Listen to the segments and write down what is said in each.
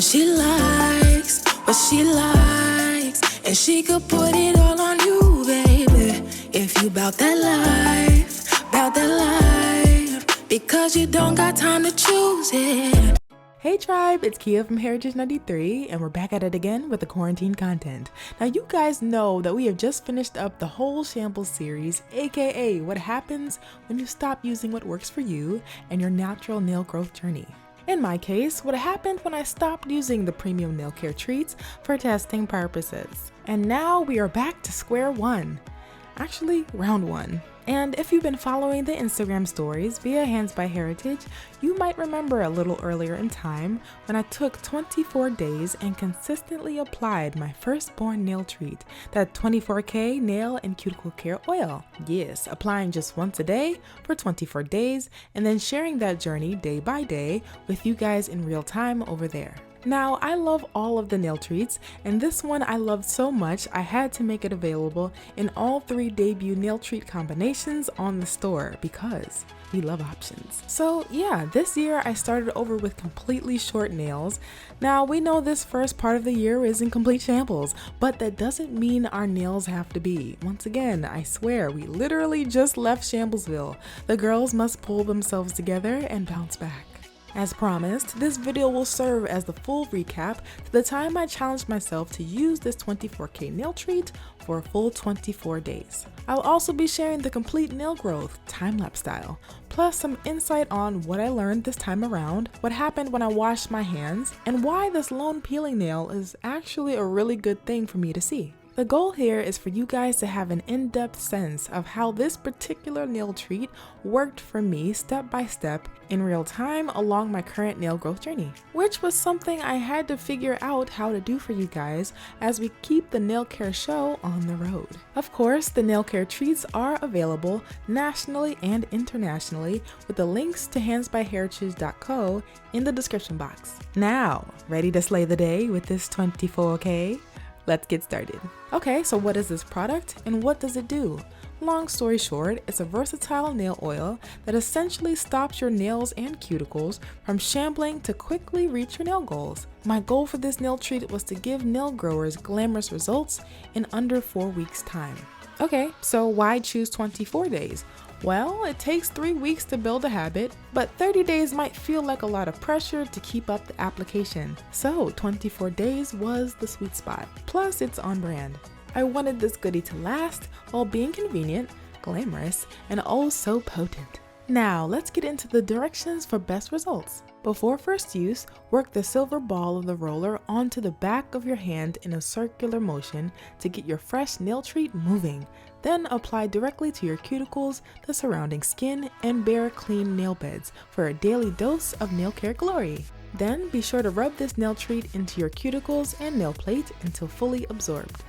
She likes what she likes, and she could put it all on you, baby. If you bout that life, because you don't got time to choose it. Hey tribe, it's Kia from Heritage 93, and we're back at it again with the quarantine content. Now you guys know that we have just finished up the whole shambles series, aka what happens when you stop using what works for you and your natural nail growth journey. In my case, what happened when I stopped using the premium nail care treats for testing purposes. And now we are back to square one. Actually, round one. And if you've been following the Instagram stories via Hands by Heritage, you might remember a little earlier in time when I took 24 days and consistently applied my firstborn nail treat, that 24K Nail and Cuticle Care Oil. Yes, applying just once a day for 24 days and then sharing that journey day by day with you guys in real time over there. Now, I love all of the nail treats, and this one I loved so much I had to make it available in all 3 debut nail treat combinations on the store because we love options. So yeah, this year I started over with completely short nails. Now, we know this first part of the year is in complete shambles, but that doesn't mean our nails have to be. Once again, I swear, we literally just left Shamblesville. The girls must pull themselves together and bounce back. As promised, this video will serve as the full recap to the time I challenged myself to use this 24K nail treat for a full 24 days. I'll also be sharing the complete nail growth, time-lapse style, plus some insight on what I learned this time around, what happened when I washed my hands, and why this lone peeling nail is actually a really good thing for me to see. The goal here is for you guys to have an in-depth sense of how this particular nail treat worked for me step by step in real time along my current nail growth journey, which was something I had to figure out how to do for you guys as we keep the nail care show on the road. Of course, the nail care treats are available nationally and internationally with the links to handsbyheritage.co in the description box. Now, ready to slay the day with this 24K? Let's get started. Okay, so what is this product and what does it do? Long story short, it's a versatile nail oil that essentially stops your nails and cuticles from shambling to quickly reach your nail goals. My goal for this nail treat was to give nail growers glamorous results in under 4 weeks' time. Okay, so why choose 24 days? Well, it takes 3 weeks to build a habit, but 30 days might feel like a lot of pressure to keep up the application. So 24 days was the sweet spot. Plus, it's on brand. I wanted this goodie to last while being convenient, glamorous, and oh so potent. Now, let's get into the directions for best results. Before first use, work the silver ball of the roller onto the back of your hand in a circular motion to get your fresh nail treat moving. Then apply directly to your cuticles, the surrounding skin, and bare clean nail beds for a daily dose of nail care glory. Then be sure to rub this nail treat into your cuticles and nail plate until fully absorbed.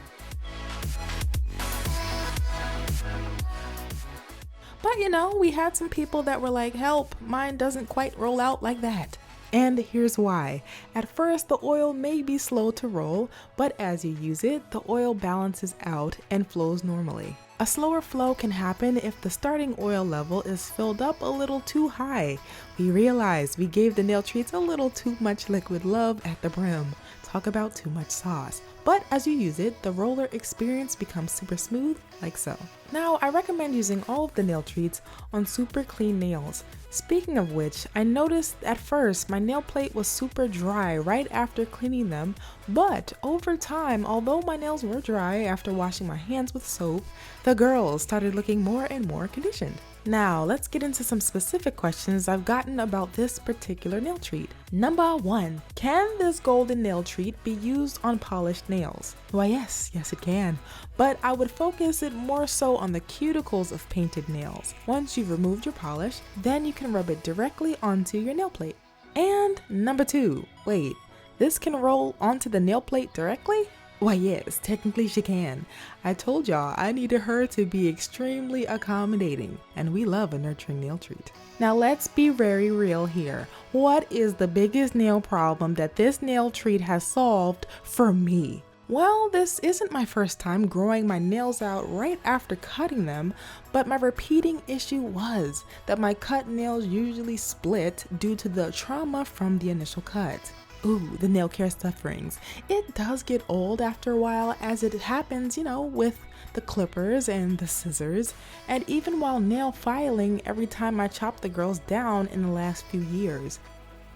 But you know, we had some people that were like, help, mine doesn't quite roll out like that. And here's why. At first, the oil may be slow to roll, but as you use it, the oil balances out and flows normally. A slower flow can happen if the starting oil level is filled up a little too high. We realized we gave the nail treats a little too much liquid love at the brim. Talk about too much sauce. But as you use it, the roller experience becomes super smooth, like so. Now, I recommend using all of the nail treats on super clean nails. Speaking of which, I noticed at first my nail plate was super dry right after cleaning them, but over time, although my nails were dry after washing my hands with soap, the girls started looking more and more conditioned. Now, let's get into some specific questions I've gotten about this particular nail treat. Number 1, can this golden nail treat be used on polished nails? Why yes it can, but I would focus it more so on the cuticles of painted nails. Once you've removed your polish, then you can rub it directly onto your nail plate. And number 2, wait, this can roll onto the nail plate directly? Why yes, technically she can. I told y'all I needed her to be extremely accommodating, and we love a nurturing nail treat. Now let's be very real here. What is the biggest nail problem that this nail treat has solved for me? Well, this isn't my first time growing my nails out right after cutting them, but my repeating issue was that my cut nails usually split due to the trauma from the initial cut. Ooh, the nail care sufferings. It does get old after a while, as it happens, with the clippers and the scissors, and even while nail filing every time I chop the girls down in the last few years.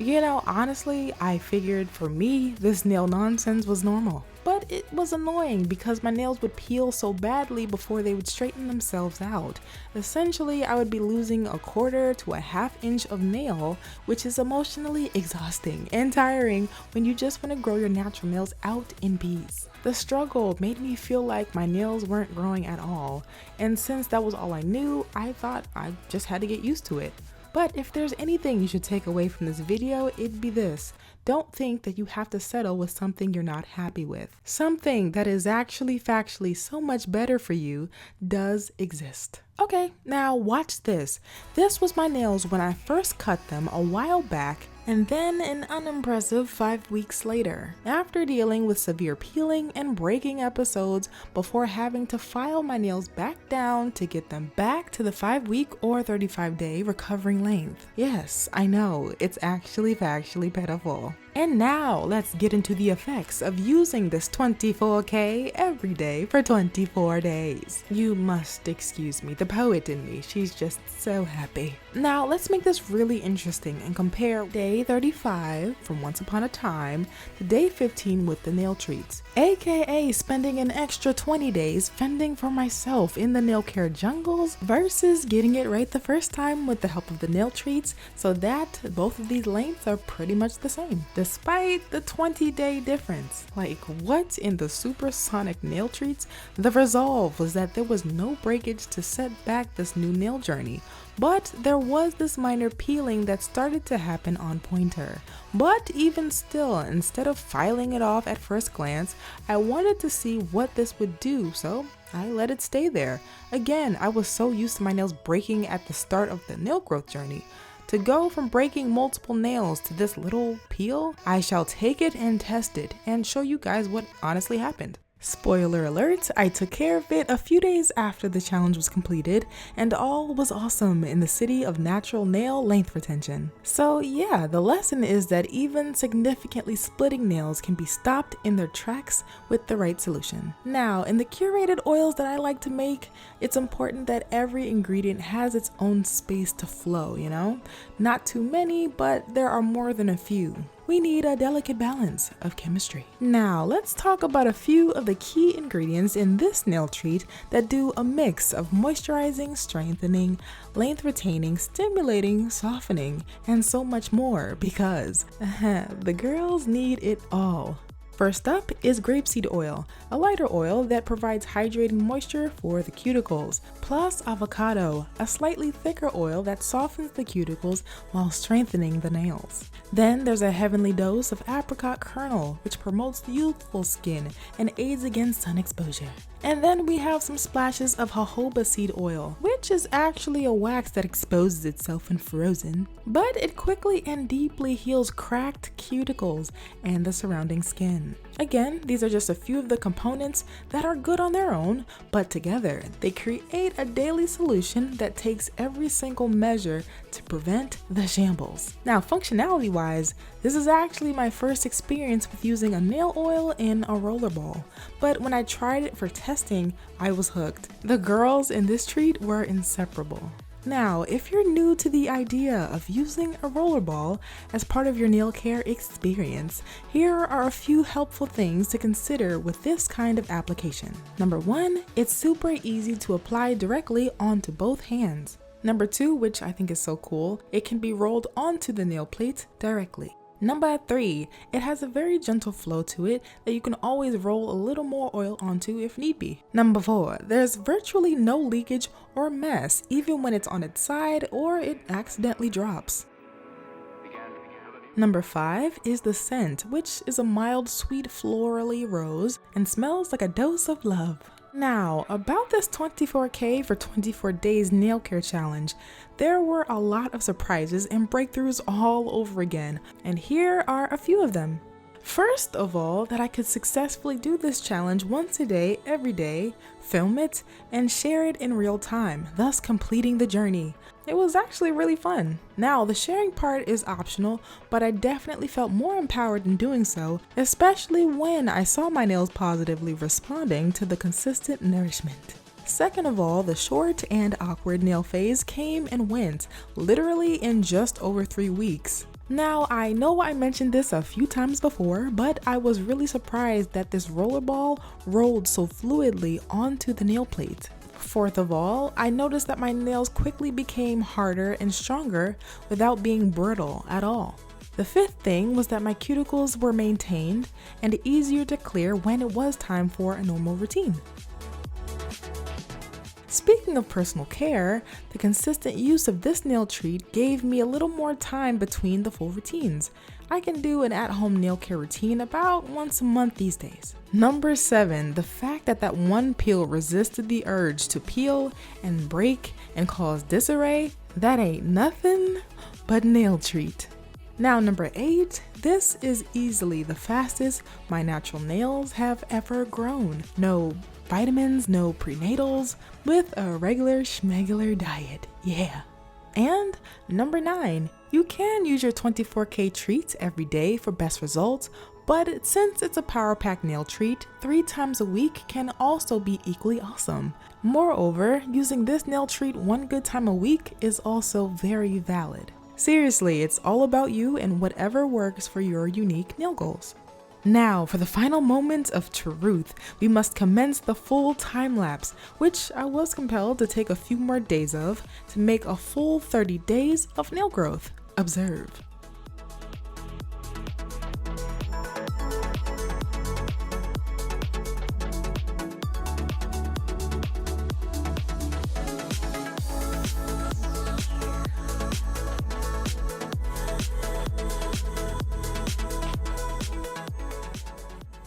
Honestly, I figured for me, this nail nonsense was normal. But it was annoying because my nails would peel so badly before they would straighten themselves out. Essentially, I would be losing a quarter to a half inch of nail, which is emotionally exhausting and tiring when you just want to grow your natural nails out in peace. The struggle made me feel like my nails weren't growing at all, and since that was all I knew, I thought I just had to get used to it. But if there's anything you should take away from this video, it'd be this. Don't think that you have to settle with something you're not happy with. Something that is actually factually so much better for you does exist. Okay, now watch this. This was my nails when I first cut them a while back, and then an unimpressive 5 weeks later, after dealing with severe peeling and breaking episodes before having to file my nails back down to get them back to the 5-week or 35-day recovering length. Yes, I know, it's actually factually pitiful. And now let's get into the effects of using this 24K every day for 24 days. You must excuse me, the poet in me, she's just so happy. Now let's make this really interesting and compare day 35 from Once Upon a Time to day 15 with the nail treats, aka spending an extra 20 days fending for myself in the nail care jungles versus getting it right the first time with the help of the nail treats, so that both of these lengths are pretty much the same, despite the 20-day difference. Like, what in the supersonic nail treats? The resolve was that there was no breakage to set back this new nail journey, but there was this minor peeling that started to happen on pointer. But even still, instead of filing it off at first glance, I wanted to see what this would do, so I let it stay there. Again, I was so used to my nails breaking at the start of the nail growth journey. To go from breaking multiple nails to this little peel, I shall take it and test it and show you guys what honestly happened. Spoiler alert, I took care of it a few days after the challenge was completed, and all was awesome in the city of natural nail length retention. So yeah, the lesson is that even significantly splitting nails can be stopped in their tracks with the right solution. Now, in the curated oils that I like to make, it's important that every ingredient has its own space to flow, Not too many, but there are more than a few. We need a delicate balance of chemistry. Now, let's talk about a few of the key ingredients in this nail treat that do a mix of moisturizing, strengthening, length retaining, stimulating, softening, and so much more because the girls need it all. First up is grapeseed oil, a lighter oil that provides hydrating moisture for the cuticles, plus avocado, a slightly thicker oil that softens the cuticles while strengthening the nails. Then there's a heavenly dose of apricot kernel, which promotes youthful skin and aids against sun exposure. And then we have some splashes of jojoba seed oil, which is actually a wax that exposes itself when frozen, but it quickly and deeply heals cracked cuticles and the surrounding skin. Again, these are just a few of the components that are good on their own, but together they create a daily solution that takes every single measure to prevent the shambles. Now, functionality wise, this is actually my first experience with using a nail oil in a rollerball, but when I tried it for testing, I was hooked. The girls in this treat were inseparable. Now, if you're new to the idea of using a rollerball as part of your nail care experience, here are a few helpful things to consider with this kind of application. Number 1, it's super easy to apply directly onto both hands. Number 2, which I think is so cool, it can be rolled onto the nail plate directly. Number 3, it has a very gentle flow to it that you can always roll a little more oil onto if need be. Number 4, there's virtually no leakage or mess even when it's on its side or it accidentally drops. Number 5 is the scent, which is a mild sweet florally rose and smells like a dose of love. Now, about this 24K for 24 days nail care challenge, there were a lot of surprises and breakthroughs all over again, and here are a few of them. First of all, that I could successfully do this challenge once a day, every day, film it, and share it in real time, thus completing the journey. It was actually really fun. Now, the sharing part is optional, but I definitely felt more empowered in doing so, especially when I saw my nails positively responding to the consistent nourishment. Second of all, the short and awkward nail phase came and went, literally in just over 3 weeks. Now, I know I mentioned this a few times before, but I was really surprised that this rollerball rolled so fluidly onto the nail plate. Fourth of all, I noticed that my nails quickly became harder and stronger without being brittle at all. The fifth thing was that my cuticles were maintained and easier to clear when it was time for a normal routine. Speaking of personal care, the consistent use of this nail treat gave me a little more time between the full routines. I can do an at-home nail care routine about once a month these days. Number 7, the fact that one peel resisted the urge to peel and break and cause disarray, that ain't nothing but nail treat. Now number 8, this is easily the fastest my natural nails have ever grown. No vitamins, no prenatals, with a regular schmegular diet, yeah. And number 9, you can use your 24K treats every day for best results, but since it's a power pack nail treat, 3 times a week can also be equally awesome. Moreover, using this nail treat one good time a week is also very valid. Seriously, it's all about you and whatever works for your unique nail goals. Now, for the final moment of truth, we must commence the full time lapse, which I was compelled to take a few more days of to make a full 30 days of nail growth. Observe.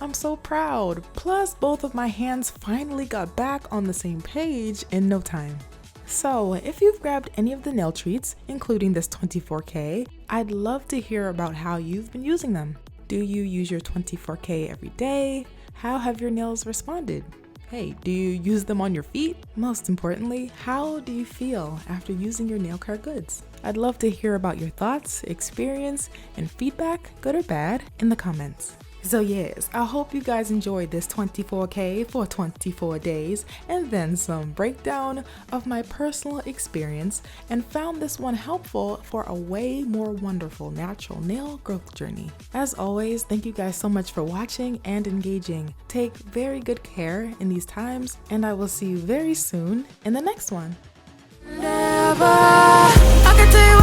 I'm so proud. Plus, both of my hands finally got back on the same page in no time. So, if you've grabbed any of the nail treats, including this 24K, I'd love to hear about how you've been using them. Do you use your 24K every day? How have your nails responded? Hey, do you use them on your feet? Most importantly, how do you feel after using your nail care goods? I'd love to hear about your thoughts, experience, and feedback, good or bad, in the comments. So yes, I hope you guys enjoyed this 24K for 24 days and then some breakdown of my personal experience and found this one helpful for a way more wonderful natural nail growth journey. As always, thank you guys so much for watching and engaging. Take very good care in these times, and I will see you very soon in the next one. Never, I can tell you